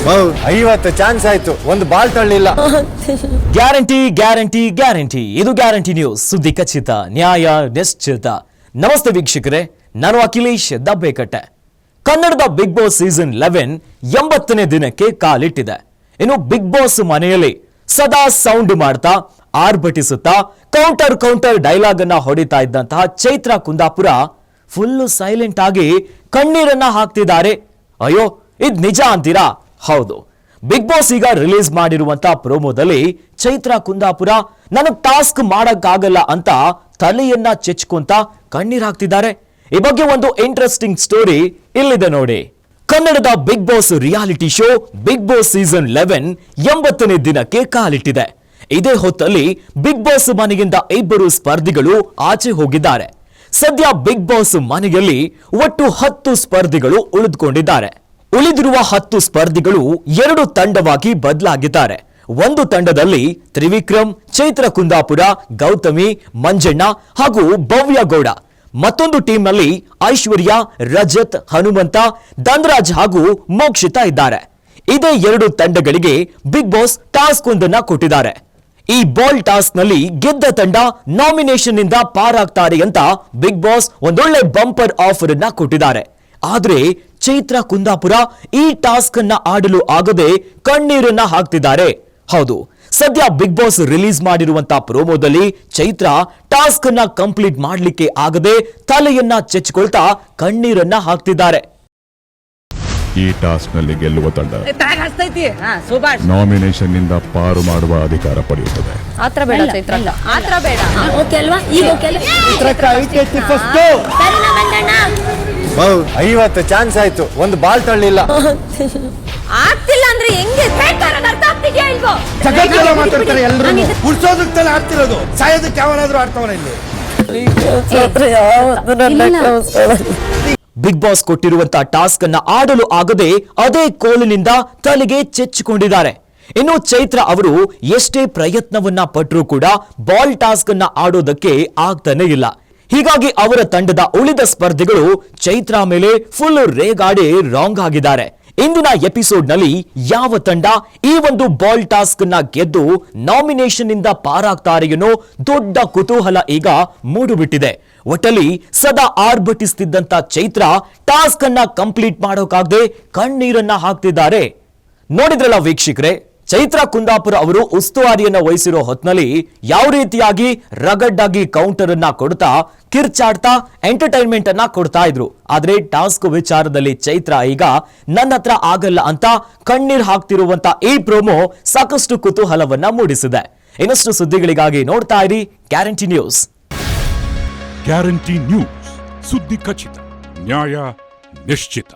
50 chance ಆಯ್ತು, ಒಂದು ball ತಳ್ಳಿಲ್ಲ. Guarantee guarantee guarantee. ಇದು ಗ್ಯಾರಂಟಿ ನ್ಯೂಸ್, ಸುದ್ದಿ ಖಚಿತ, ನ್ಯಾಯ ನಿಶ್ಚಿತ. ನಮಸ್ತೆ ವೀಕ್ಷಕರೇ, ನಾನು ಅಖಿಲೇಶ್ ದಬ್ಬೆಕಟ್ಟೆ. ಕನ್ನಡದ ಬಿಗ್ ಬಾಸ್ ಸೀಸನ್ 11 80ನೇ ದಿನಕ್ಕೆ ಕಾಲಿಟ್ಟಿದೆ. ಇನ್ನು ಬಿಗ್ ಬಾಸ್ ಮನೆಯಲ್ಲಿ ಸದಾ ಸೌಂಡ್ ಮಾಡ್ತಾ ಆರ್ಭಟಿಸುತ್ತಾ ಕೌಂಟರ್ ಡೈಲಾಗ್ ಅನ್ನ ಹೊಡಿತಾ ಇದ್ದಂತಹ ಚೈತ್ರ ಕುಂದಾಪುರ ಫುಲ್ಲು ಸೈಲೆಂಟ್ ಆಗಿ ಕಣ್ಣೀರನ್ನ ಹಾಕ್ತಿದ್ದಾರೆ. ಅಯ್ಯೋ, ಇದ್ ನಿಜ ಅಂತೀರಾ? ಹೌದು. ಬಿಗ್ ಬಾಸ್ ಈಗ ರಿಲೀಸ್ ಮಾಡಿರುವಂತಹ ಪ್ರೋಮೋದಲ್ಲಿ ಚೈತ್ರ ಕುಂದಾಪುರ ನನಗ್ ಟಾಸ್ಕ್ ಮಾಡಕ್ಕಾಗಲ್ಲ ಅಂತ ತಲೆಯನ್ನ ಚೆಚ್ಕೊಂತ ಕಣ್ಣೀರ್ ಹಾಕ್ತಿದ್ದಾರೆ. ಈ ಬಗ್ಗೆ ಒಂದು ಇಂಟ್ರೆಸ್ಟಿಂಗ್ ಸ್ಟೋರಿ ಇಲ್ಲಿದೆ ನೋಡಿ. ಕನ್ನಡದ Bigg Boss reality show Bigg Boss season 11 80ನೇ ದಿನಕ್ಕೆ ಕಾಲಿಟ್ಟಿದೆ. ಇದೇ ಹೊತ್ತಲ್ಲಿ ಬಿಗ್ ಬಾಸ್ ಮನೆಯಿಂದ ಇಬ್ಬರು ಸ್ಪರ್ಧಿಗಳು ಆಚೆ ಹೋಗಿದ್ದಾರೆ. ಸದ್ಯ ಬಿಗ್ ಬಾಸ್ ಮನೆಯಲ್ಲಿ ಒಟ್ಟು 10 ಸ್ಪರ್ಧಿಗಳು ಉಳಿದುಕೊಂಡಿದ್ದಾರೆ. ಉಳಿದಿರುವ 10 ಸ್ಪರ್ಧಿಗಳು 2 ತಂಡವಾಗಿ ಬದಲಾಗಿದ್ದಾರೆ. ಒಂದು ತಂಡದಲ್ಲಿ ತ್ರಿವಿಕ್ರಮ್, ಚೈತ್ರ ಕುಂದಾಪುರ, ಗೌತಮಿ, ಮಂಜಣ್ಣ ಹಾಗೂ ಭವ್ಯ ಗೌಡ. ಮತ್ತೊಂದು ಟೀಮ್ನಲ್ಲಿ ಐಶ್ವರ್ಯ, ರಜತ್, ಹನುಮಂತ, ಧನ್ರಾಜ್ ಹಾಗೂ ಮೋಕ್ಷಿತಾ ಇದ್ದಾರೆ. ಇದೇ 2 ತಂಡಗಳಿಗೆ ಬಿಗ್ ಬಾಸ್ ಟಾಸ್ಕ್ ಒಂದನ್ನ ಕೊಟ್ಟಿದ್ದಾರೆ. ಈ ಬಾಲ್ ಟಾಸ್ಕ್ ನಲ್ಲಿ ಗೆದ್ದ ತಂಡ ನಾಮಿನೇಷನ್ ನಿಂದ ಪಾರಾಗ್ತಾರೆ ಅಂತ ಬಿಗ್ ಬಾಸ್ ಒಂದೊಳ್ಳೆ ಬಂಪರ್ ಆಫರ್ ಅನ್ನ ಕೊಟ್ಟಿದ್ದಾರೆ. ಆದ್ರೆ ಚೈತ್ರ ಕುಂದಾಪುರ ಈ ಟಾಸ್ಕ್ ಅನ್ನ ಆಡಲು ಆಗದೆ ಕಣ್ಣೀರನ್ನ ಹಾಕ್ತಿದ್ದಾರೆ. ಹೌದು, ಸದ್ಯ ಬಿಗ್ ಬಾಸ್ ರಿಲೀಸ್ ಮಾಡಿರುವಂತಹ ಪ್ರೋಮೋದಲ್ಲಿ ಚೈತ್ರ ಟಾಸ್ಕ್ ಅನ್ನ ಕಂಪ್ಲೀಟ್ ಮಾಡ್ಲಿಕ್ಕೆ ಆಗದೆ ತಲೆಯನ್ನ ಚೆಚ್ಚಿಕೊಳ್ತಾ ಕಣ್ಣೀರನ್ನ ಹಾಕ್ತಿದ್ದಾರೆ. ಈ ಟಾಸ್ಕ್ ನಲ್ಲಿ ಗೆಲ್ಲುವ ತಂಡ ನಾಮಿನೇಷನ್ ನಿಂದ ಪಾರು ಮಾಡುವ ಅಧಿಕಾರ ಪಡೆಯುತ್ತದೆ. 50 ಚಾನ್ಸ್ ಆಯ್ತು, ಒಂದು ಬಾಲ್ ತಳ್ಳಿಲ್ಲ. ಆಗ್ತಿಲ್ಲ ಅಂದ್ರೆ ಹೆಂಗೆ ಮಾತಾಡ್ತಾರೆ ಎಲ್ಲರೂ. ಉಡ್ಸೋದಕ್ಕೆ ಆಡ್ತಿರೋದು, ಸಾಯೋದಕ್ಕೆ ಯಾವನಾದ್ರೂ ಆಡ್ತವನ ಇಲ್ಲಿ. ಬಿಗ್ ಬಾಸ್ ಕೊಟ್ಟಿರುವಂತಹ ಟಾಸ್ಕ್ ಅನ್ನ ಆಡಲು ಆಗದೆ ಅದೇ ಕೋಲಿನಿಂದ ತಲೆಗೆ ಚೆಚ್ಚಿಕೊಂಡಿದ್ದಾರೆ. ಇನ್ನು ಚೈತ್ರ ಅವರು ಎಷ್ಟೇ ಪ್ರಯತ್ನವನ್ನ ಪಟ್ಟರೂ ಕೂಡ ಬಾಲ್ ಟಾಸ್ಕ್ ಅನ್ನ ಆಡೋದಕ್ಕೆ ಆಗ್ತಾನೆ ಇಲ್ಲ. ಹೀಗಾಗಿ ಅವರ ತಂಡದ ಉಳಿದ ಸ್ಪರ್ಧಿಗಳು ಚೈತ್ರ ಮೇಲೆ ಫುಲ್ ರೇಗಾಡಿ ರಾಂಗ್ ಆಗಿದ್ದಾರೆ. ಇಂದಿನ ಎಪಿಸೋಡ್ ನಲ್ಲಿ ಯಾವ ತಂಡ ಈ ಒಂದು ಬಾಲ್ ಟಾಸ್ಕ್ ಅನ್ನ ಗೆದ್ದು ನಾಮಿನೇಷನ್ ನಿಂದ ಪಾರಾಗ್ತಾರೆ ಅನ್ನೋ ದೊಡ್ಡ ಕುತೂಹಲ ಈಗ ಮೂಡುಬಿಟ್ಟಿದೆ. ಒಟ್ಟಲ್ಲಿ ಸದಾ ಆರ್ಭಟಿಸುತ್ತಿದ್ದಂತ ಚೈತ್ರ ಟಾಸ್ಕ್ ಅನ್ನ ಕಂಪ್ಲೀಟ್ ಮಾಡೋಕಾಗದೆ ಕಣ್ಣೀರನ್ನ ಹಾಕ್ತಿದ್ದಾರೆ. ನೋಡಿದ್ರಲ್ಲ ವೀಕ್ಷಕರೇ, ಚೈತ್ರ ಕುಂದಾಪುರ ಅವರು ಉಸ್ತುವಾರಿಯನ್ನ ವಹಿಸಿರೋ ಹೊತ್ನಲ್ಲಿ ಯಾವ ರೀತಿಯಾಗಿ ರಗಡ್ಡಾಗಿ ಕೌಂಟರ್ ಅನ್ನ ಕೊಡ್ತಾ ಕಿರ್ಚಾಡ್ತಾ ಎಂಟರ್ಟೈನ್ಮೆಂಟ್ ಅನ್ನ ಕೊಡ್ತಾ ಇದ್ರು. ಆದ್ರೆ ಟಾಸ್ಕ್ ವಿಚಾರದಲ್ಲಿ ಚೈತ್ರ ಈಗ ನನ್ನ ಹತ್ರ ಆಗಲ್ಲ ಅಂತ ಕಣ್ಣೀರ್ ಹಾಕ್ತಿರುವಂತ ಈ ಪ್ರೋಮೋ ಸಾಕಷ್ಟು ಕುತೂಹಲವನ್ನ ಮೂಡಿಸಿದೆ. ಇನ್ನಷ್ಟು ಸುದ್ದಿಗಳಿಗಾಗಿ ನೋಡ್ತಾ ಇರಿ ಗ್ಯಾರಂಟಿ ನ್ಯೂಸ್. ಗ್ಯಾರಂಟಿ ನ್ಯೂಸ್, ಸುದ್ದಿ ಖಚಿತ, ನ್ಯಾಯ ನಿಶ್ಚಿತ.